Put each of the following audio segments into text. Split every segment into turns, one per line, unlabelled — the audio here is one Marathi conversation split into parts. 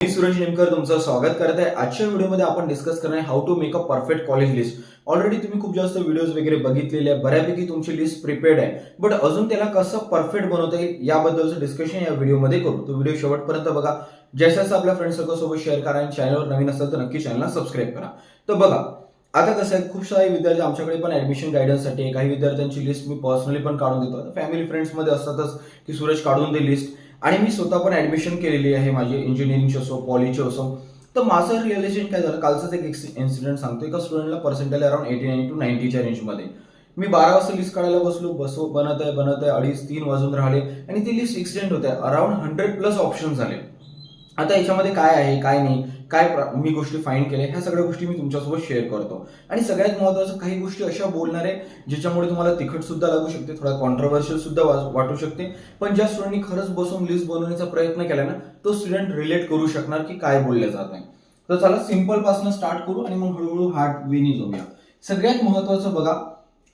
मी सूरज नेमकर तुमचं स्वागत करत आहे. आजच्या व्हिडिओमध्ये आपण डिस्कस करणार आहे how to make a perfect college list. Already तुम्ही खूप जास्त व्हिडिओज वगैरे बघितलेले आहे, बऱ्यापैकी तुमची लिस्ट प्रिपेअर्ड आहे, बट अजून त्याला कसं परफेक्ट बनवता येईल याबद्दलचं डिस्कशन या व्हिडिओमध्ये करू. तो व्हिडिओ शेवटपर्यंत बघा. जसं आपल्या फ्रेंड सर्कल सोबत शेअर करा आणि चॅनलवर नवीन असेल तर नक्की चॅनलला सबस्क्राईब करा. तर बघा, आता कसं आहे, खूप सारे विद्यार्थी आमच्याकडे पण ऍडमिशन गायडन्ससाठी आहे. काही विद्यार्थ्यांची लिस्ट मी पर्सनली पण काढून देतो. फॅमिली फ्रेंड्समध्ये असतातच की सूरज काढून दे लिस्ट, आणि मी स्वतः पण ऍडमिशन केलेली आहे माझी, इंजिनिअरिंगची असो पॉलीची असो. तर माझं रिअलायझेशन काय झालं, कालचाच एक इन्सिडेंट सांगतो. एका स्टुडंटला पर्सेंटेज अराउंड 89 to 90च्या रेंजमध्ये. मी 12 वाजता लिस्ट काढायला बसलो, बनत आहे 2:30-3 वाजून राहिले आणि ती लिस्ट एक्सटेंड होते. अराउंड 100+ ऑप्शन झाले. आता याच्यामध्ये काय आहे काय नाही, मी गोष्टी फाइंड केल्या, ह्या सगळ्या गोष्टी मी तुमच्यासोबत शेअर करतो. आणि सगळ्यात महत्त्वाचं, काही गोष्टी अशा बोलणार आहे ज्याच्यामुळे तुम्हाला तिखट सुद्धा लागू शकते, थोडा कॉन्ट्रोवर्शियल सुद्धा वाटू शकते. पण ज्या स्टुडंटनी खरंच बसून लिस्ट बनवण्याचा प्रयत्न केला ना, तो स्टुडंट रिलेट करू शकणार की काय बोलले जात आहे. तर चला सिंपल पासून स्टार्ट करू आणि मग हळूहळू हार्ड वेनी जाऊया. सगळ्यात महत्त्वाचं बघा,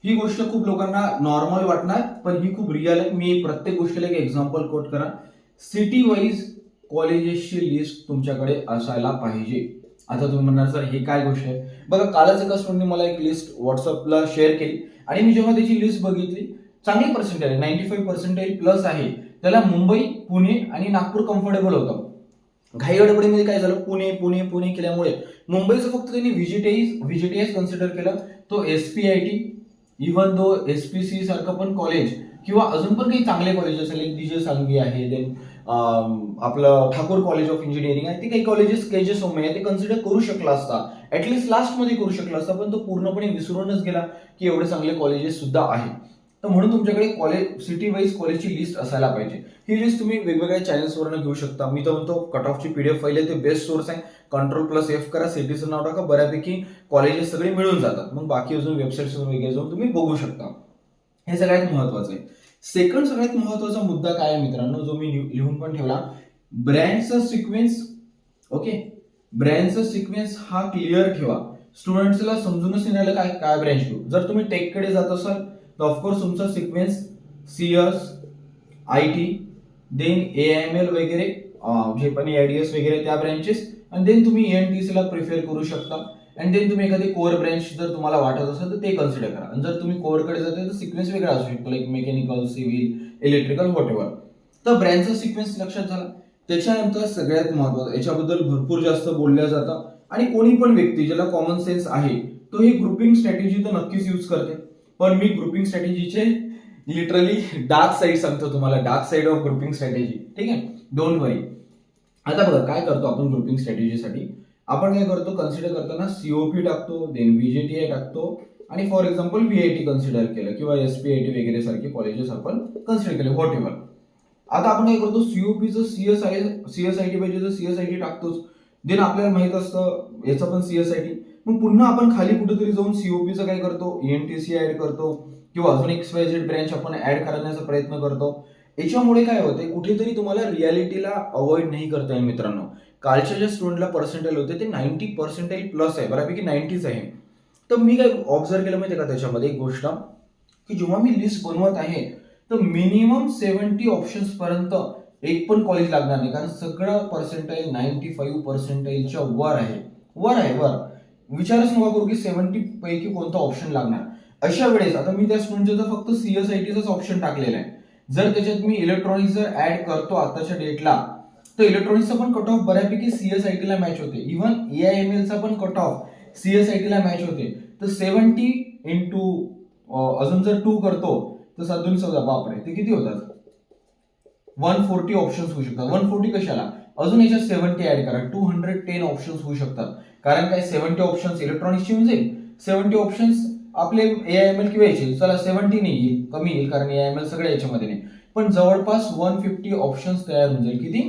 ही गोष्ट खूप लोकांना नॉर्मल वाटणार, पण ही खूप रिअल आहे. मी प्रत्येक गोष्टीला एक एक्झाम्पल कोट करा. सिटी वाईज कॉलेजेसची लिस्ट तुमच्याकडे असायला पाहिजे. आता तुम्ही म्हणणार सर हे काय गोष्ट आहे. बघा, कालच एका स्टुडंटने मला एक लिस्ट व्हॉट्सअपला शेअर केली आणि मी जेव्हा त्याची लिस्ट बघितली, चांगली पर्सेंटेज आहे, 95% आहे. त्याला मुंबई, पुणे आणि नागपूर कम्फर्टेबल होतं. घाई गडबडीमध्ये काय झालं, पुणे पुणे पुणे केल्यामुळे मुंबईचं फक्त त्यांनी व्हीजीटीएस कन्सिडर केलं. तो SPIT, इव्हन दो SPC सारखं पण कॉलेज किंवा अजून पण काही चांगले कॉलेज असेल, एक DJ सांगवी आहे, देन आपलं ठाकूर कॉलेज ऑफ इंजिनिअरिंग आहे, ते काही कॉलेजेस KJ सोमय्या ते कन्सिडर करू शकला असता, ऍटलीस्ट लास्ट मध्ये करू शकला असता, पण तो पूर्णपणे विसरूनच गेला की एवढे चांगले कॉलेजेस सुद्धा आहे. तर म्हणून तुमच्याकडे कॉलेज सिटी वाईज कॉलेजची लिस्ट असायला पाहिजे. ही लिस्ट तुम्ही वेगवेगळ्या चॅनल्सवरून घेऊ शकता. मी तर म्हणतो कट ऑफची PDF फाईल आहे, ते बेस्ट सोर्स आहे. Ctrl+F करा, सिटीचं नाव टाका, बऱ्यापैकी कॉलेजेस सगळे मिळून जातात. मग बाकी अजून वेबसाईट्सवर वगैरे जाऊन तुम्ही बघू शकता. हे सगळ्यात महत्वाचं आहे. सेकंड सगळ्यात महत्वाचा मुद्दा काय आहे मित्रांनो, जो मी लिहून पण ठेवला, ब्रँडचा सिक्वेन्स. ओके, ब्रँडचा सिक्वेन्स हा क्लिअर ठेवा. स्टुडंट्सला समजूनच नाही राहिलं काय काय ब्रँच घेऊ. जर तुम्ही टेककडे जात असाल तर ऑफकोर्स तुमचा sequence CS, IT, then AIML वगैरे, जे पण AIDS वगैरे त्या ब्रँचेस, आणि देन तुम्ही ENTC ला प्रिफर करू शकता. आणि देन तुम्ही एखादी कोअर ब्रँच जर तुम्हाला वाटत असेल तर ते कन्सिडर करा. आणि जर तुम्ही कोअरकडे जाते तर सिक्वेन्स वेगळा असू शकतो, like mechanical, civil, electrical, whatever. तर ब्रँचचा सिक्वेन्स लक्षात झाला. त्याच्यानंतर सगळ्यात महत्त्वाचं, याच्याबद्दल भरपूर जास्त बोलल्या जातं आणि कोणी पण व्यक्ती ज्याला कॉमन सेन्स आहे तो ही ग्रुपिंग स्ट्रॅटेजी तर नक्कीच यूज करते. पण मी ग्रुपिंग स्ट्रॅटेजीचे लिटरली डार्क साईड सांगतो तुम्हाला, dark side of grouping strategy. ठीक आहे, डोंट वरी. आता बघा काय करतो आपण ग्रुपिंग स्ट्रॅटेजीसाठी. आपण काय करतो, कन्सिडर करताना COP टाकतो, देन VJTI टाकतो, आणि फॉर एक्झाम्पल VIT कन्सिडर केलं किंवा SPIT वगैरे सारखे कॉलेजेस आपण कन्सिडर केले, व्हॉटएव्हर. आता आपण काय करतो, COPचं CSIT पाहिजे तर CSIT टाकतोच. देन आपल्याला माहित असतं याचं पण CSIT. मग पुन्हा आपण खाली कुठेतरी जाऊन COPचं काय करतो, ENTC ऍड करतो किंवा अजून XYZ ब्रँच आपण ऍड करण्याचा प्रयत्न करतो. याच्यामुळे काय होते, कुठेतरी तुम्हाला रियालिटीला अवॉइड नाही करता येईल मित्रांनो. कालच्या ज्या स्टुडंटला पर्सेंटेज होते ते 90% आहे, बऱ्यापैकी 90s आहे. तर मी काय ऑब्झर्व केलं माहिती का, त्याच्यामध्ये एक गोष्ट की जेव्हा मी लिस्ट बनवत आहे तर मिनिमम 70 ऑप्शन्स पर्यंत एक पण कॉलेज लागणार नाही, कारण सगळं पर्सेंटेज 95%च्या वर आहे. वर विचारच नका करू की 70 पैकी कोणता ऑप्शन लागणार. अशा वेळेस आता मी त्या स्टुडंटचा फक्त CSITचाच ऑप्शन टाकलेला आहे. जर त्याच्यात मी इलेक्ट्रॉनिक्स जर ऍड करतो आताच्या डेटला, तर इलेक्ट्रॉनिक्सचा पण कट ऑफ बऱ्यापैकी CSIT ला मॅच होते. इव्हन AIML चा पण कट ऑफ CSIT ला मॅच होते. तर 70 इंटू अजून जर 2 करतो तर 7×14, बापरे, ते किती होतात, 140 ऑप्शन्स होऊ शकतात. 140 कशाला, अजून याच्यात 70 ऍड करा, 210 ऑप्शन्स होऊ शकतात. कारण काय, 70 ऑप्शन्स इलेक्ट्रॉनिक्सची येऊन जाईल, 70 ऑप्शन्स आपले AIML किंवा याचे, चला 70 नाही येईल, कमी येईल, कारण AIML सगळ्या याच्यामध्ये नाही, पण जवळपास 150 ऑप्शन्स तयार होऊन जाईल. किती,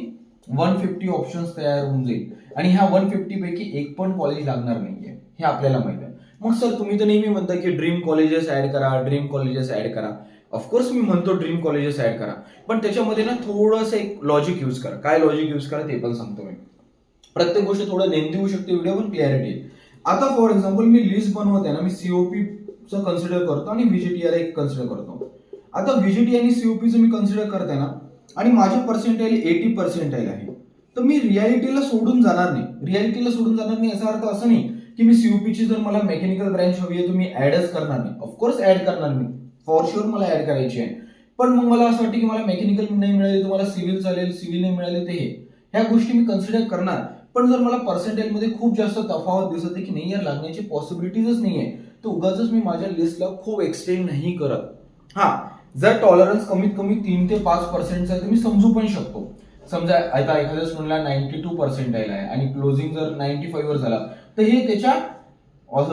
150 ऑप्शन्स तयार होऊन जाईल. आणि ह्या 150 पैकी एक पण कॉलेज लागणार नाहीये, हे आपल्याला माहित आहे. मग सर तुम्ही तर नेहमी म्हणता की ड्रीम कॉलेजेस ऍड करा. ऑफकोर्स मी म्हणतो ड्रीम कॉलेजेस ऍड करा, पण त्याच्यामध्ये ना थोडंसं एक लॉजिक यूज करा. काय लॉजिक यूज करा ते पण सांगतो मी. प्रत्येक गोष्ट थोडं लेंथी होऊ शकते व्हिडिओ, पण क्लॅरिटी. आता फॉर एक्झाम्पल मी लिस्ट बनवते ना, मी COPचं कन्सिडर करतो आणि VJTI ला एक कन्सिडर करतो. आता VJTI आणि COPचं मी कन्सिडर करते ना, आणि माझे पर्सेंटाईल 80% आहे, तर मी रियालिटीला सोडून जाणार नाही याचा अर्थ असं नाही की मी सीयूपीची जर मला मेकॅनिकल ब्रँच हवी आहे तर मी ऍडच करणार नाही. ऑफकोर्स ऍड करणार मी, फॉर शुअर मला ऍड करायची आहे. पण मग मला असं वाटतं की मला मेकॅनिकल नाही मिळाली तर मला सिव्हिल चालेल, सिव्हिल नाही मिळाले तर हे ह्या गोष्टी मी कन्सिडर करणार. पण जर मला पर्सेंटेज मध्ये खूप जास्त तफावत दिसत आहे की नाही यार लागण्याची पॉसिबिलिटीजच नाही आहे, तर उगाच मी माझ्या लिस्टला खूप एक्सटेंड नाही करत. हा, जर टॉलरन्स कमीत कमी 3 ते 5% आहे तर मी समजू पण शकतो. समजा आता एखाद्या स्टुडंटला 92% आहे आणि क्लोजिंग जर 95 वर झाला तर हे त्याच्या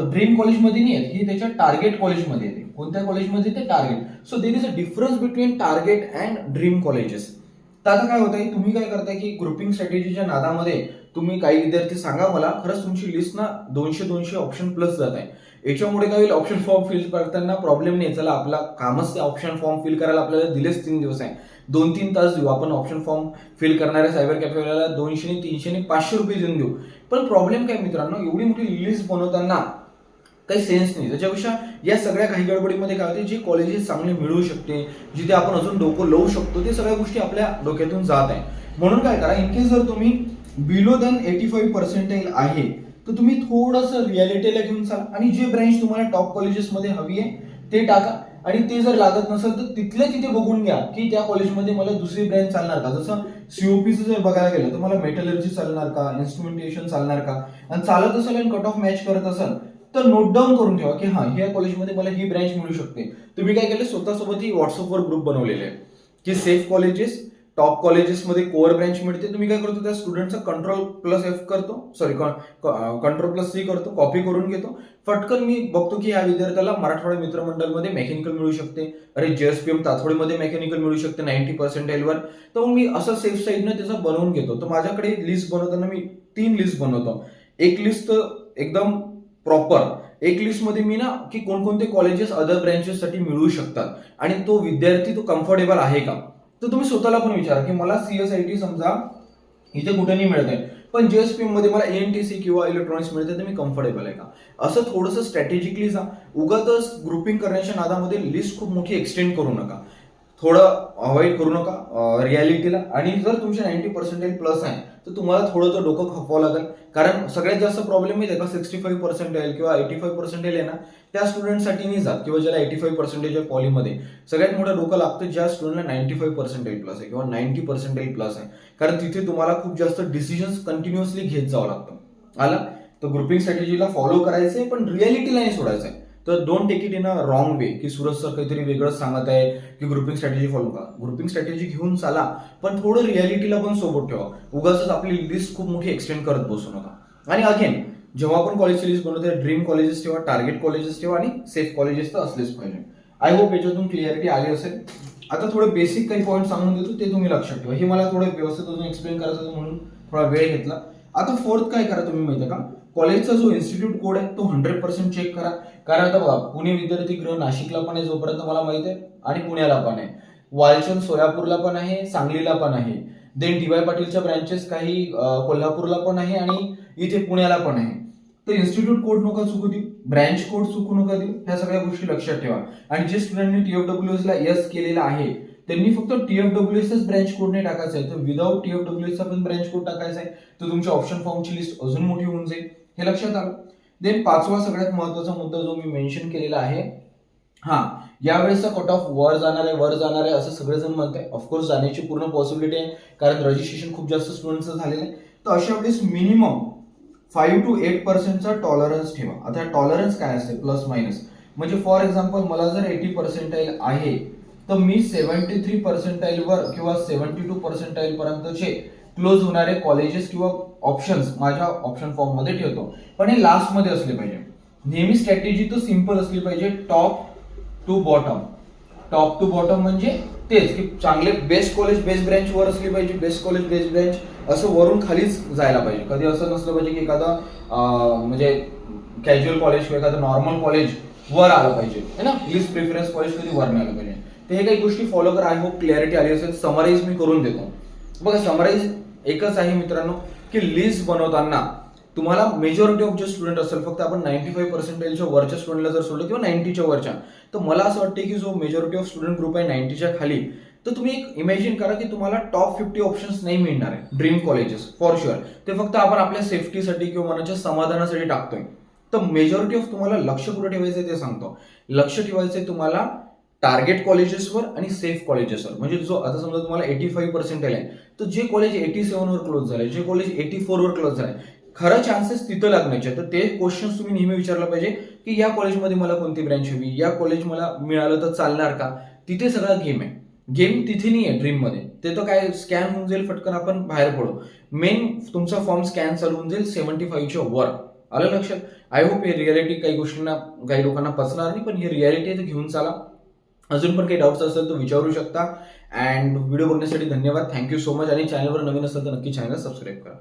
ड्रीम कॉलेजमध्ये नाही आहे, हे त्याच्या टार्गेट कॉलेजमध्ये येते. कोणत्या कॉलेजमध्ये ते target. So there is a difference between target and dream colleges. तर आता काय होत आहे, तुम्ही काय करताय की ग्रुपिंग स्ट्रॅटेजीच्या नादामध्ये तुम्ही काही विद्यार्थी सांगा मला, खरंच तुमची लिस्ट ना 200 ऑप्शन प्लस जात आहे. याच्यामुळे काय होईल, ऑप्शन फॉर्म फिल करताना प्रॉब्लेम नाही. चला आपला कामच ते ऑप्शन फॉर्म फिल करायला आपल्याला दिलेच 3 दिवस आहे, 2-3 तास देऊ आपण ऑप्शन फॉर्म फिल करणाऱ्या सायबर कॅफेवाल्याला 200, 300, 500 रुपये देऊन देऊ. पण प्रॉब्लेम काय मित्रांनो, एवढी मोठी लिस्ट बनवताना काही सेन्स नाही. त्याच्यापेक्षा या सगळ्या काही गडबडीमध्ये काय होते, जे कॉलेजेस चांगले मिळू शकते, जिथे आपण अजून डोकं लावू शकतो, ते सगळ्या गोष्टी आपल्या डोक्यातून जात आहे. म्हणून काय करा, इनकेस जर तुम्ही बिलो दॅन 85% आहे तर तुम्ही थोडंसं रियालिटीला घेऊन चाला आणि जे ब्रँच तुम्हाला टॉप कॉलेजेसमध्ये हवी आहे ते टाका. आणि ते जर लागत नसेल तर तिथल्या तिथे बघून घ्या की त्या कॉलेजमध्ये मला दुसरी ब्रँच चालणार का. जसं सीओपीचं जर बघायला गेलं तर मला मेटलर्जी चालणार का, इन्स्ट्रुमेंटेशन चालणार का, आणि चालत असेल आणि कट ऑफ मॅच करत असेल तर नोट डाऊन करून ठेवा की हा ह्या कॉलेजमध्ये मला ही ब्रँच मिळू शकते. तुम्ही काय केलं, स्वतःसोबत ही व्हॉट्सअपवर ग्रुप बनवलेले आहे की सेफ कॉलेजेस, टॉप कॉलेजेसमध्ये कोअर ब्रँच मिळते. तुम्ही काय करतो, त्या स्टुडंटचा कंट्रोल+F करतो, सॉरी कंट्रोल+C करतो, कॉपी करून घेतो. फटकन मी बघतो की या विद्यार्थ्याला मराठवाडा मित्रमंडळमध्ये मेकॅनिकल मिळू शकते, अरे JSPM ताथोडीमध्ये मेकॅनिकल मिळू शकते 90% वर. तर मग मी असं सेफ साईडनं त्याचा बनवून घेतो. तर माझ्याकडे लिस्ट बनवताना मी 3 लिस्ट बनवतो. एक लिस्ट एकदम प्रॉपर, एक लिस्ट मध्ये मी ना की कोणकोणते कॉलेजेस अदर ब्रँचेस साठी मिळू शकतात आणि तो विद्यार्थी तो कम्फर्टेबल आहे का. तर तुम्ही स्वतःला पण विचारा की मला CSIT समजा इथे कुठे नाही मिळत आहे, पण JSPM मध्ये मला ENTC किंवा इलेक्ट्रॉनिक्स मिळते तर मी कम्फर्टेबल आहे का. असं थोडंसं स्ट्रॅटेजिकली जा. उगाच ग्रुपिंग करण्याच्या नादामध्ये लिस्ट खूप मोठी एक्सटेंड करू नका, थोडं अवॉइड करू नका रियालिटीला. आणि जर तुमचे 90% प्लस आहे तर तुम्हाला थोडं तर डोकं खपवावं लागेल. कारण सगळ्यात जास्त प्रॉब्लेम माहिती आहे का, 65% किंवा 85% आहे ना, त्या स्टुडंटसाठी नाही जात किंवा ज्याला 85% आहे पॉलीमध्ये. सगळ्यात मोठं डोकं लागतं ज्या स्टुडंटला 95% प्लस आहे किंवा 90% प्लस आहे. कारण तिथे तुम्हाला खूप जास्त डिसिजन्स कंटिन्युअसली घेत जावं लागतं. आला तर ग्रुपिंग स्ट्रॅटेजीला फॉलो करायचंय पण रियालिटीला नाही सोडायचंय. तर don't take it in a wrong way की सूरज सर काहीतरी वेगळंच सांगत आहे की ग्रुपिंग स्ट्रॅटेजी फॉलो करा. ग्रुपिंग स्ट्रॅटेजी घेऊन चाला पण थोडं रियालिटीला पण सोबत ठेवा. उगाच आपली लिस्ट खूप मोठी एक्सटेंड करत बसू नका. आणि अगेन जेव्हा आपण कॉलेजची लिस्ट बनवतो ड्रीम कॉलेजेस ठेवा, टार्गेट कॉलेजेस ठेवा आणि सेफ कॉलेजेस तर असलेच पाहिजे. आय होप याच्यातून क्लिअरिटी आली असेल. आता थोडं बेसिक काही पॉईंट सांगून देतो ते तुम्ही लक्षात ठेवा. हे मला थोडं व्यवस्थित अजून एक्सप्लेन करायचं होतं म्हणून थोडा वेळ घेतला. आता फोर्थ काय करा तुम्ही माहिती आहे का, कॉलेजचा जो इन्स्टिट्यूट कोड आहे तो 100% चेक करा. कारण आता बघा पुणे विद्यार्थी गृह नाशिकला पण आहे जोपर्यंत मला माहिती आहे, आणि पुण्याला पण आहे, वालचंद सोलापूरला पण आहे, सांगलीला पण आहे, देन DY पाटीलच्या ब्रँचेस काही कोल्हापूरला पण आहे आणि इथे पुण्याला पण आहे. तर इन्स्टिट्यूट कोड नका चुकू देऊ, ब्रँच कोड चुकू नका देऊ, ह्या सगळ्या गोष्टी लक्षात ठेवा. आणि जे स्टुडंटनी TFWS ला यस केलेला आहे त्यांनी फक्त TFWSच ब्रँच कोड नाही टाकायचा आहे, तर विदाउट TFWS चा पण ब्रँच कोड टाकायचा आहे. तर तुमच्या ऑप्शन फॉर्मची लिस्ट अजून मोठी होऊन जाईल. हे लक्षात आलं. देन पाचवा सगळ्यात महत्वाचा मुद्दा जो मी मेन्शन केलेला आहे, हा यावेळेसचा कट ऑफ वर जाणार आहे असं सगळेजण म्हणत आहे. ऑफकोर्स जाण्याची पूर्ण पॉसिबिलिटी आहे कारण रजिस्ट्रेशन खूप जास्त स्टुडंटचं झालेलं आहे. तर अशा वेळेस मिनिमम 5 to 8% टॉलरन्स ठेवा. आता टॉलरन्स काय असते, प्लस मायनस. म्हणजे फॉर एक्झाम्पल मला जर 80% आहे तर मी 73% वर किंवा 72% पर्यंतचे क्लोज होणारे कॉलेजेस किंवा ऑप्शन्स माझ्या ऑप्शन फॉर्म मध्ये ठेवतो. पण हे लास्ट मध्ये असले पाहिजे. नेहमी स्ट्रॅटेजी तर सिंपल असली पाहिजे, टॉप टू बॉटम म्हणजे तेच की चांगले बेस्ट कॉलेज बेस्ट ब्रँच वर असली पाहिजे, बेस्ट कॉलेज बेस्ट ब्रँच असं वरून खालीच जायला पाहिजे. कधी असं नसलं पाहिजे की एखादा म्हणजे कॅज्युअल कॉलेज किंवा एखादं नॉर्मल कॉलेज वर आलं पाहिजे है ना, लिस्ट प्रेफरन्स कॉलेज कधी वर नाही आलं पाहिजे. तर हे काही गोष्टी फॉलो करा. आय होप क्लॅरिटी आली असेल. समराईज मी करून देतो. बघा समराईज एकच आहे मित्रांनो की लिस्ट बनवताना तुम्हाला मेजॉरिटी ऑफ जे स्टुडंट असेल, फक्त आपण 95% वरच्या स्टुडंटला जर सोडलं किंवा 90च्या वरच्या, तर मला असं वाटतं की जो मेजॉरिटी ऑफ स्टुडंट ग्रुप आहे 90च्या खाली तर तुम्ही एक इमॅजिन करा की तुम्हाला टॉप 50 ऑप्शन्स नाही मिळणार आहे ड्रीम कॉलेजेस फॉर शुअर. ते फक्त आपण आपल्या सेफ्टीसाठी किंवा मनाच्या समाधानासाठी टाकतोय. तर मेजॉरिटी ऑफ तुम्हाला लक्ष कुठे ठेवायचं ते सांगतो. लक्ष ठेवायचंय तुम्हाला टार्गेट कॉलेजेसवर आणि सेफ कॉलेजेसवर. म्हणजे जो आता समजा तुम्हाला 85% आहे, तर जे कॉलेज 87 वर क्लोज झाले, जे कॉलेज 84 वर क्लोज झाले, खरं चान्सेस तिथं लागण्याचे. तर ते क्वेश्चन्स तुम्ही नेहमी विचारला पाहिजे की या कॉलेजमध्ये मला कोणती ब्रँच हवी, या कॉलेज मला मिळालं तर चालणार का. तिथे सगळा गेम आहे. गेम तिथे नाही आहे ड्रीममध्ये. ते तर काय स्कॅन होऊन जाईल, फटकन आपण बाहेर पडू. मेन तुमचा फॉर्म स्कॅन चालू होऊन जाईल 75च्या वर. आलं लक्षात. आय होप हे रियालिटी काही गोष्टींना काही लोकांना पचणार नाही, पण ही रियालिटी आहे तर घेऊन चाला. अजून पण काही डाऊट्स असेल तर विचारू शकता. अँड व्हिडिओ बघण्यासाठी धन्यवाद. Thank you so much. आणि चॅनलवर नवीन असेल तर नक्की चॅनलला सबस्क्राईब करा.